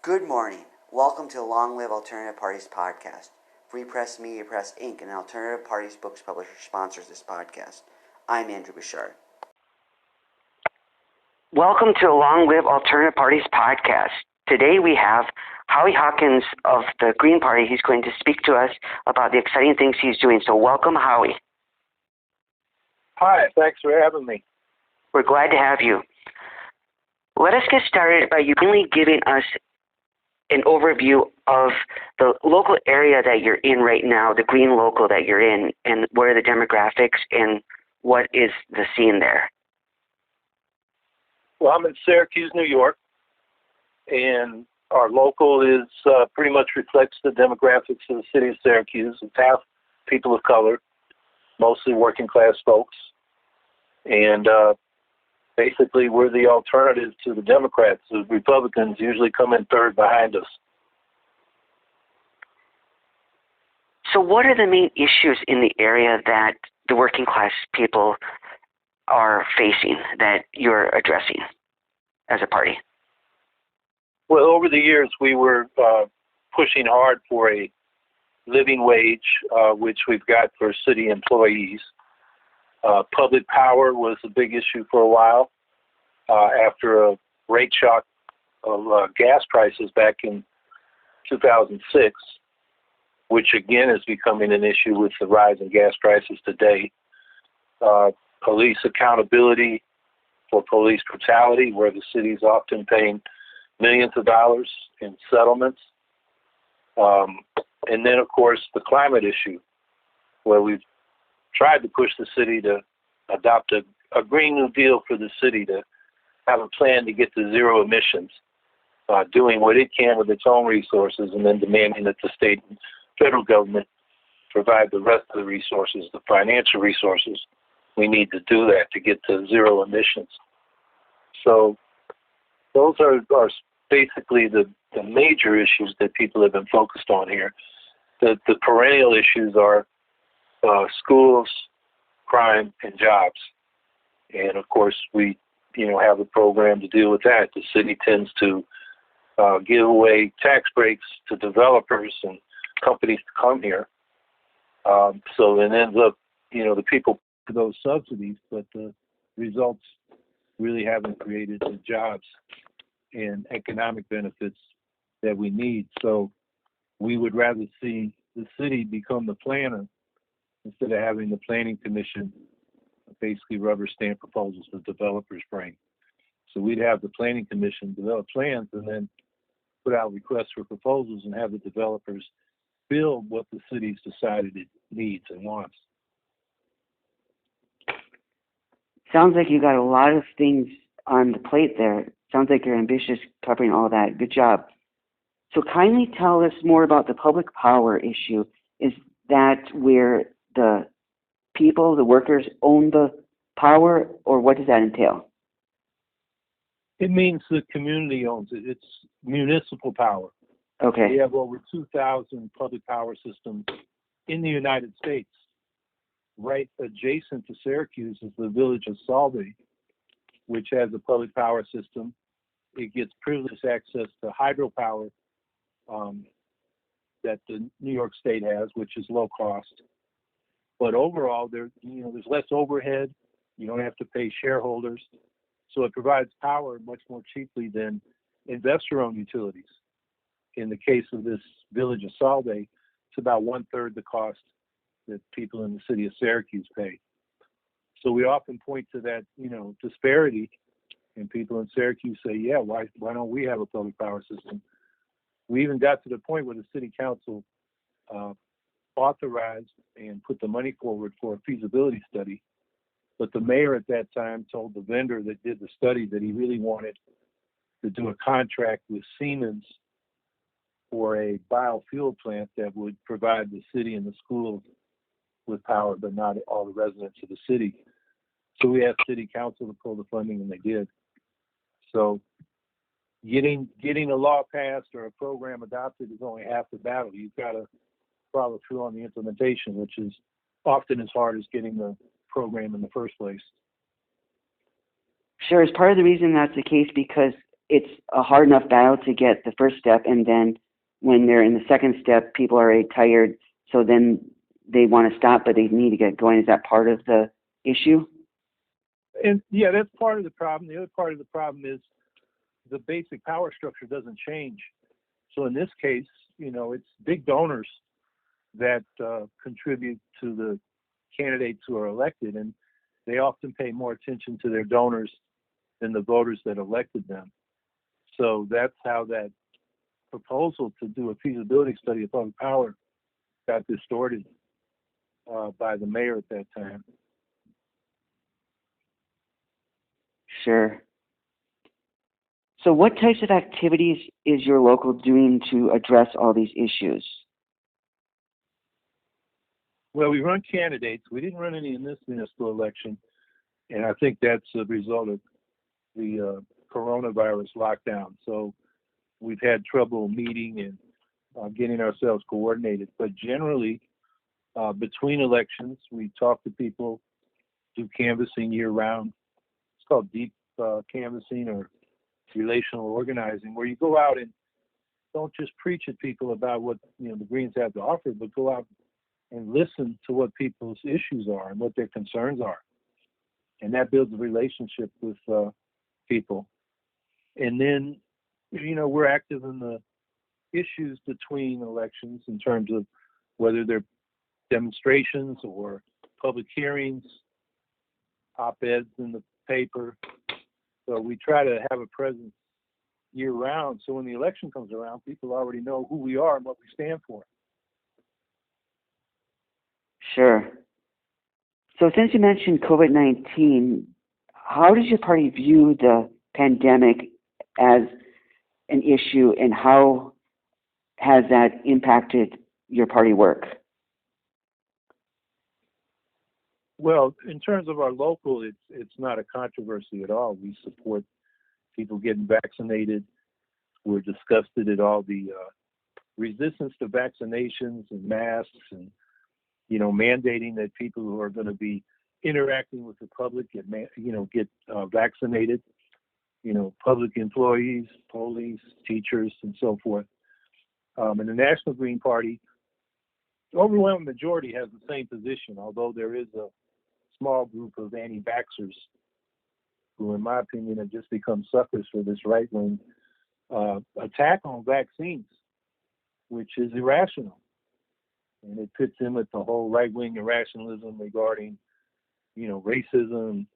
Good morning. Welcome to the Long Live Alternative Parties podcast. Free Press Media Press Inc., an alternative parties books publisher, sponsors this podcast. I'm Andrew Bouchard. Welcome to the Long Live Alternative Parties podcast. Today we have Howie Hawkins of the Green Party. He's going to speak to us about the exciting things he's doing. So welcome, Howie. Hi, thanks for having me. We're glad to have you. Let us get started by you kindly giving us an overview of the local area that you're in right now, the green local that you're in, and what are the demographics and what is the scene there? Well, I'm in Syracuse, New York, and our local is pretty much reflects the demographics of the city of Syracuse. It's half people of color, mostly working class folks, and basically we're the alternative to the Democrats. The Republicans usually come in third behind us. So what are the main issues in the area that the working class people are facing that you're addressing as a party? Well, over the years, we were pushing hard for a living wage, which we've got for city employees. Public power was a big issue for a while after a rate shock of gas prices back in 2006, which again is becoming an issue with the rise in gas prices today. Police accountability for police brutality, where the city's often paying millions of dollars in settlements. And then, of course, the climate issue, where we've tried to push the city to adopt a Green New Deal for the city, to have a plan to get to zero emissions, doing what it can with its own resources, and then demanding that the state and federal government provide the rest of the resources, the financial resources we need to do that, to get to zero emissions. So those are basically the major issues that people have been focused on here. The perennial issues are schools, crime, and jobs. And of course, we have a program to deal with that. The city tends to give away tax breaks to developers and companies to come here. So it ends up, the people to those subsidies, but the results really haven't created the jobs and economic benefits that we need. So we would rather see the city become the planner instead of having the planning commission basically rubber stamp proposals the developers bring. So we'd have the planning commission develop plans and then put out requests for proposals and have the developers build what the city's decided it needs and wants. Sounds like you got a lot of things on the plate there. Sounds like you're ambitious covering all that. Good job. So kindly tell us more about the public power issue. Is that where the people, the workers, own the power, or what does that entail? It means the community owns it. It's municipal power. Okay. We have over 2,000 public power systems in the United States. Right adjacent to Syracuse is the village of Salve, which has a public power system. It gets privileged access to hydropower that the New York State has, which is low cost. But overall, there's less overhead. You don't have to pay shareholders, so it provides power much more cheaply than investor-owned utilities. In the case of this village of Salve, it's about 1/3 the cost that people in the city of Syracuse pay. So we often point to that, disparity, and people in Syracuse say, yeah, why don't we have a public power system? We even got to the point where the city council authorized and put the money forward for a feasibility study. But the mayor at that time told the vendor that did the study that he really wanted to do a contract with Siemens for a biofuel plant that would provide the city and the schools with power, but not all the residents of the city. So we asked city council to pull the funding, and they did. So getting a law passed or a program adopted is only half the battle. You've got to follow through on the implementation, which is often as hard as getting the program in the first place. Sure. Is part of the reason that's the case because it's a hard enough battle to get the first step, and then when they're in the second step, people are already tired, so then they want to stop, but they need to get going. Is that part of the issue? And yeah, that's part of the problem. The other part of the problem is the basic power structure doesn't change. So in this case, it's big donors that contribute to the candidates who are elected, and they often pay more attention to their donors than the voters that elected them. So that's how that proposal to do a feasibility study of public power got distorted by the mayor at that time. Sure. So what types of activities is your local doing to address all these issues? Well, we run candidates. We didn't run any in this municipal election, and I think that's a result of the coronavirus lockdown. So we've had trouble meeting and getting ourselves coordinated. But generally, between elections, we talk to people, do canvassing year-round. It's called deep canvassing or relational organizing, where you go out and don't just preach at people about what the Greens have to offer, but go out and listen to what people's issues are and what their concerns are. And that builds a relationship with people. And then, we're active in the issues between elections in terms of whether they're demonstrations or public hearings, op-eds in the paper. So we try to have a presence year-round. So when the election comes around, people already know who we are and what we stand for. Sure. So since you mentioned COVID-19, how does your party view the pandemic as an issue, and how has that impacted your party work? Well, in terms of our local, it's not a controversy at all. We support people getting vaccinated. We're disgusted at all the resistance to vaccinations and masks and, mandating that people who are going to be interacting with the public get vaccinated. Public employees, police, teachers, and so forth. And the National Green Party, the overwhelming majority has the same position, although there is a small group of anti-vaxxers who, in my opinion, have just become suckers for this right-wing attack on vaccines, which is irrational. And it fits in with the whole right-wing irrationalism regarding, racism,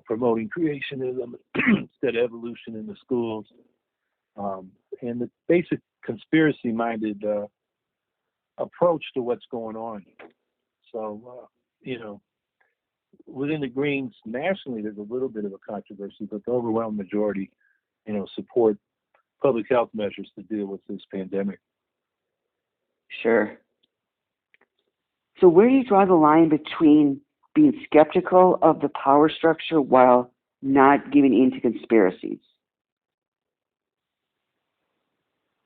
promoting creationism instead of evolution in the schools, and the basic conspiracy-minded approach to what's going on. So, within the Greens nationally, there's a little bit of a controversy, but the overwhelming majority, support public health measures to deal with this pandemic. Sure. So where do you draw the line between being skeptical of the power structure while not giving in to conspiracies?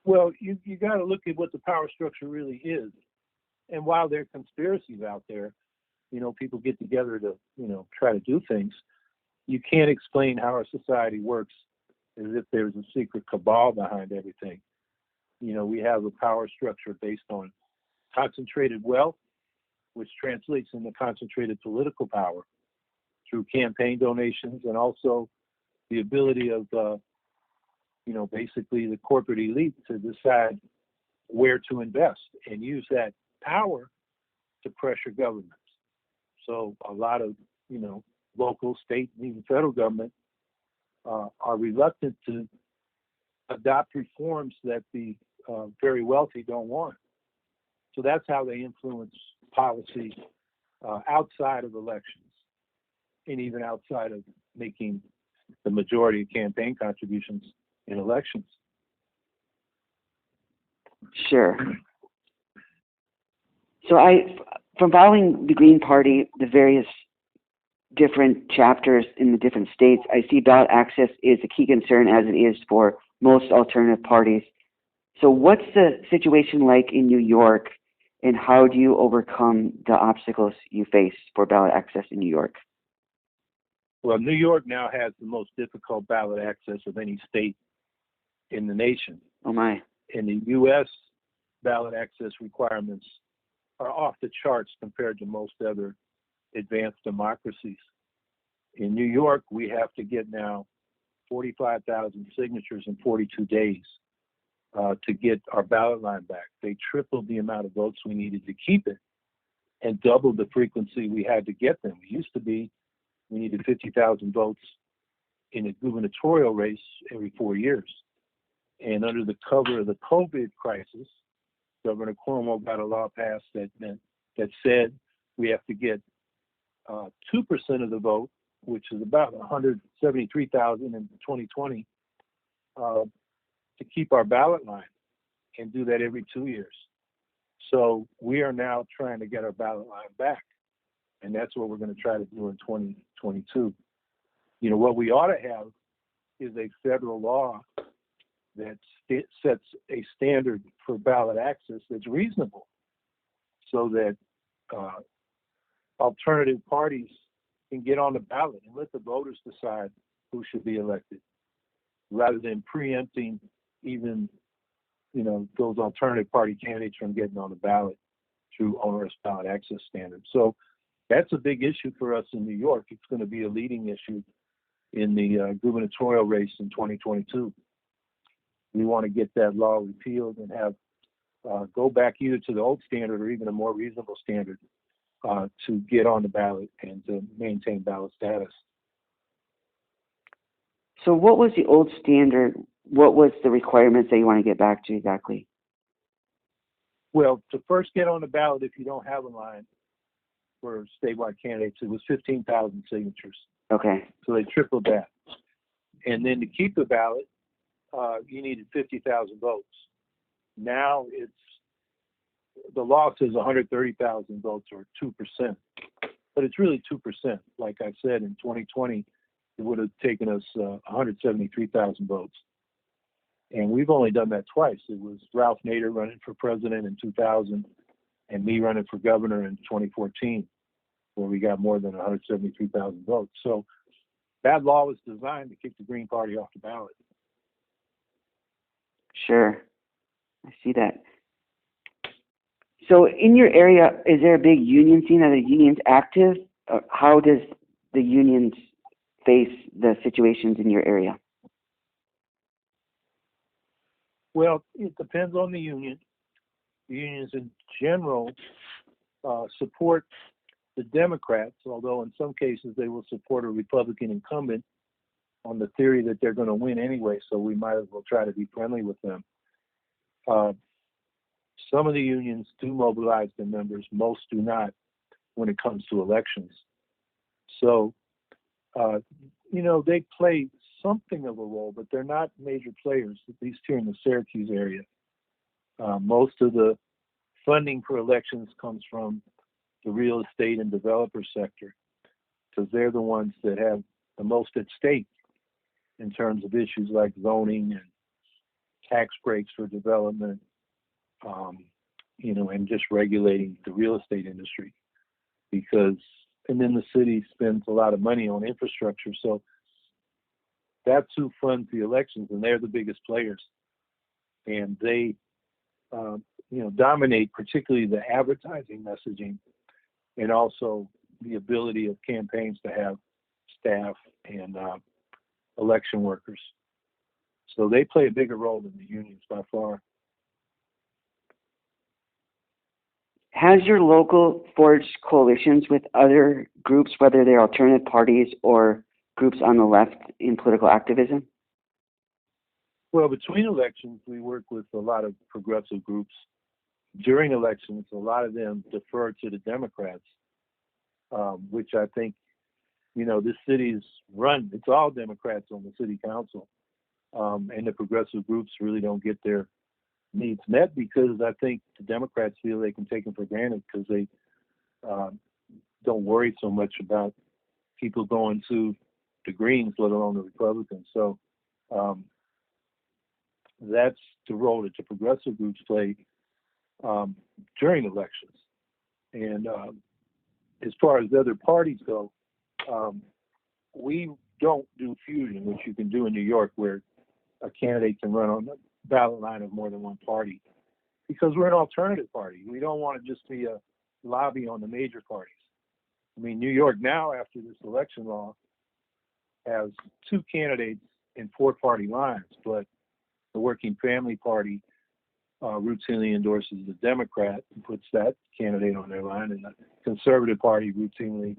Well, you got to look at what the power structure really is. And while there are conspiracies out there, people get together to, try to do things, you can't explain how our society works as if there's a secret cabal behind everything. We have a power structure based on concentrated wealth, which translates into concentrated political power through campaign donations, and also the ability of, basically the corporate elite to decide where to invest and use that power to pressure governments. So a lot of, local, state, and even federal government are reluctant to adopt reforms that the very wealthy don't want. So that's how they influence policy outside of elections, and even outside of making the majority of campaign contributions in elections. Sure. So from following the Green Party, the various different chapters in the different states, I see ballot access is a key concern, as it is for most alternative parties. So what's the situation like in New York, and how do you overcome the obstacles you face for ballot access in New York? Well, New York now has the most difficult ballot access of any state in the nation. Oh my. In the U.S., ballot access requirements are off the charts compared to most other advanced democracies. In New York, we have to get now 45,000 signatures in 42 days to get our ballot line back. They tripled the amount of votes we needed to keep it and doubled the frequency we had to get them. It used to be we needed 50,000 votes in a gubernatorial race every 4 years. And under the cover of the COVID crisis, Governor Cuomo got a law passed that said we have to get 2% of the vote, which is about 173,000 in 2020, to keep our ballot line, and do that every 2 years. So we are now trying to get our ballot line back, and that's what we're going to try to do in 2022. You know, what we ought to have is a federal law that sets a standard for ballot access that's reasonable, so that alternative parties can get on the ballot and let the voters decide who should be elected, rather than preempting even, you know, those alternative party candidates from getting on the ballot through onerous ballot access standards. So that's a big issue for us in New York. It's going to be a leading issue in the gubernatorial race in 2022. We want to get that law repealed and have go back either to the old standard or even a more reasonable standard to get on the ballot and to maintain ballot status. So what was the old standard? What was the requirements that you want to get back to exactly? Well, to first get on the ballot, if you don't have a line for statewide candidates, it was 15,000 signatures. Okay. So they tripled that. And then to keep the ballot, you needed 50,000 votes. Now the law says 130,000 votes, or 2%, but it's really 2%. Like I said, in 2020, it would have taken us 173,000 votes. And we've only done that twice. It was Ralph Nader running for president in 2000 and me running for governor in 2014, where we got more than 173,000 votes. So that law was designed to kick the Green Party off the ballot. Sure. I see that. So in your area, is there a big union scene? Are the unions active? How does the unions face the situations in your area? Well, it depends on the union. The unions in general support the Democrats, although in some cases they will support a Republican incumbent on the theory that they're going to win anyway, so we might as well try to be friendly with them. Some of the unions do mobilize their members, most do not when it comes to elections. So, you know, they play something of a role, but they're not major players, at least here in the Syracuse area. Most of the funding for elections comes from the real estate and developer sector, because they're the ones that have the most at stake in terms of issues like zoning and tax breaks for development, you know, and just regulating the real estate industry. And then the city spends a lot of money on infrastructure, so that's who funds the elections, and they're the biggest players. And they, you know, dominate particularly the advertising messaging, and also the ability of campaigns to have staff and election workers. So they play a bigger role than the unions by far. Has your local forged coalitions with other groups, whether they're alternative parties or groups on the left in political activism? Well, between elections, we work with a lot of progressive groups. During elections, a lot of them defer to the Democrats, which I think, you know, this city's run, it's all Democrats on the city council. And the progressive groups really don't get their needs met, because I think the Democrats feel they can take them for granted, because they don't worry so much about people going to the Greens, let alone the Republicans. So that's the role that the progressive groups play during elections. And as far as the other parties go, we don't do fusion, which you can do in New York, where a candidate can run on the ballot line of more than one party, because we're an alternative party. We don't want to just be a lobby on the major parties. I mean, New York now, after this election law, has 2 candidates in 4-party lines, but the Working Family Party routinely endorses the Democrat and puts that candidate on their line, and the Conservative Party routinely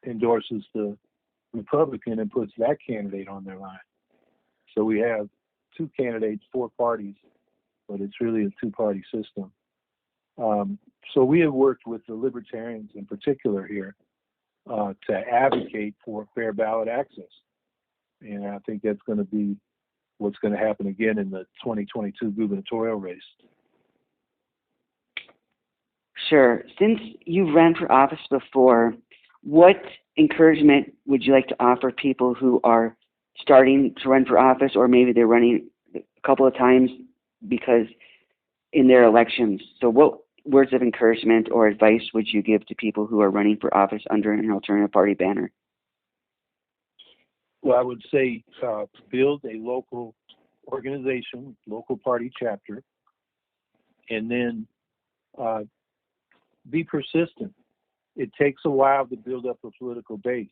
endorses the Republican and puts that candidate on their line. So we have 2 candidates, 4 parties, but it's really a 2-party system. So we have worked with the Libertarians in particular here to advocate for fair ballot access. And I think that's going to be what's going to happen again in the 2022 gubernatorial race. Sure. Since you've ran for office before, what encouragement would you like to offer people who are starting to run for office, or maybe they're running a couple of times because in their elections? So what words of encouragement or advice would you give to people who are running for office under an alternative party banner? Well, I would say build a local organization, local party chapter, and then be persistent. It takes a while to build up a political base.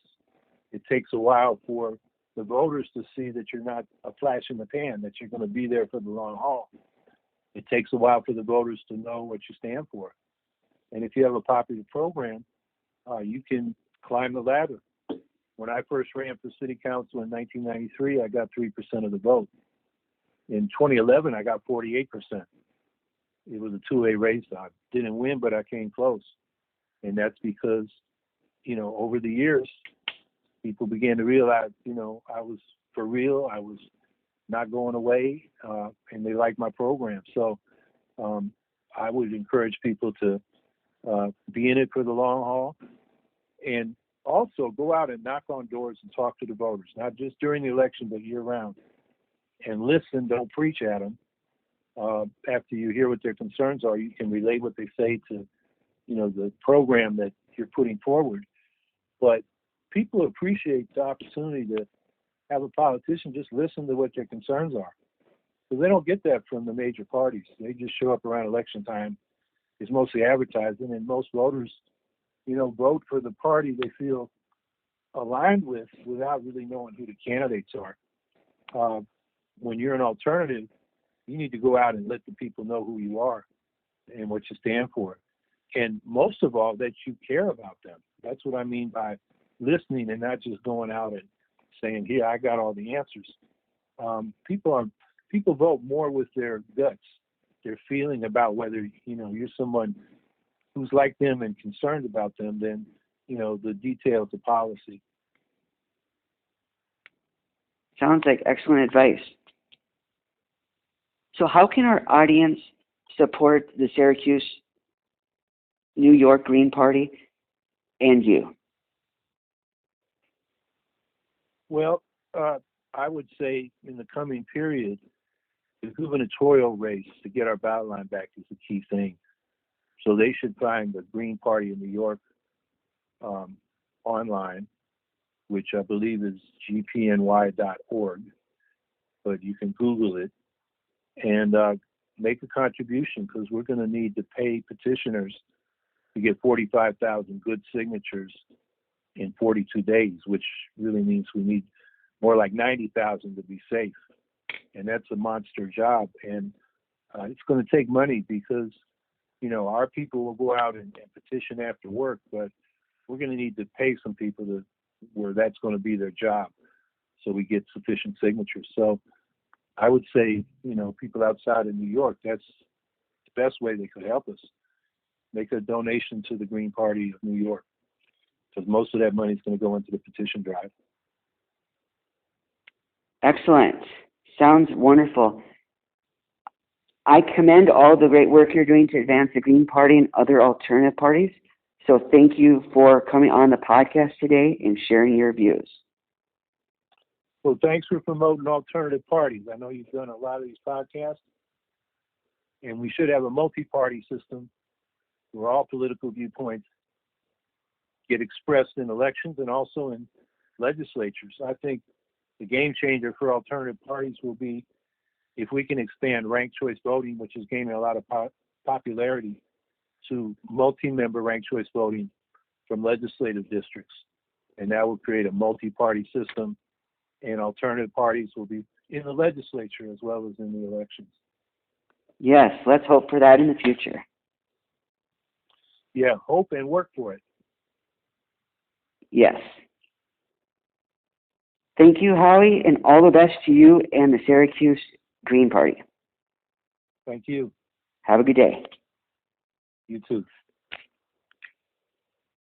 It takes a while for the voters to see that you're not a flash in the pan, that you're going to be there for the long haul. It takes a while for the voters to know what you stand for. And if you have a popular program, you can climb the ladder. When I first ran for city council in 1993, I got 3% of the vote. In 2011, I got 48%. It was a two-way race. I didn't win, but I came close. And that's because, over the years, people began to realize, I was for real. I was not going away, and they liked my program. So I would encourage people to be in it for the long haul, and also go out and knock on doors and talk to the voters, not just during the election, but year round. And listen, don't preach at them. After you hear what their concerns are, you can relate what they say to, the program that you're putting forward. But people appreciate the opportunity to have a politician just listen to what their concerns are. Because they don't get that from the major parties. They just show up around election time. It's mostly advertising, and most voters, vote for the party they feel aligned with without really knowing who the candidates are. When you're an alternative, you need to go out and let the people know who you are and what you stand for. And most of all, that you care about them. That's what I mean by listening and not just going out and saying, here, I got all the answers. People vote more with their guts, their feeling about whether, you're someone who's like them and concerned about them than, the details of policy. Sounds like excellent advice. So how can our audience support the Syracuse, New York Green Party and you? Well, I would say in the coming period, the gubernatorial race to get our ballot line back is the key thing. So they should find the Green Party in New York online, which I believe is gpny.org, but you can Google it and make a contribution, because we're going to need to pay petitioners to get 45,000 good signatures in 42 days, which really means we need more like 90,000 to be safe. And that's a monster job. And it's going to take money because, our people will go out and petition after work, but we're going to need to pay some people where that's going to be their job, so we get sufficient signatures. So I would say, people outside of New York, that's the best way they could help us. Make a donation to the Green Party of New York, because most of that money is going to go into the petition drive. Excellent. Sounds wonderful. I commend all the great work you're doing to advance the Green Party and other alternative parties. So thank you for coming on the podcast today and sharing your views. Well, thanks for promoting alternative parties. I know you've done a lot of these podcasts, and we should have a multi-party system where all political viewpoints get expressed in elections and also in legislatures. I think the game changer for alternative parties will be if we can expand ranked choice voting, which is gaining a lot of popularity, to multi-member ranked choice voting from legislative districts. And that will create a multi-party system, and alternative parties will be in the legislature as well as in the elections. Yes, let's hope for that in the future. Yeah, hope and work for it. Yes. Thank you, Howie, and all the best to you and the Syracuse Green Party. Thank you. Have a good day. You too.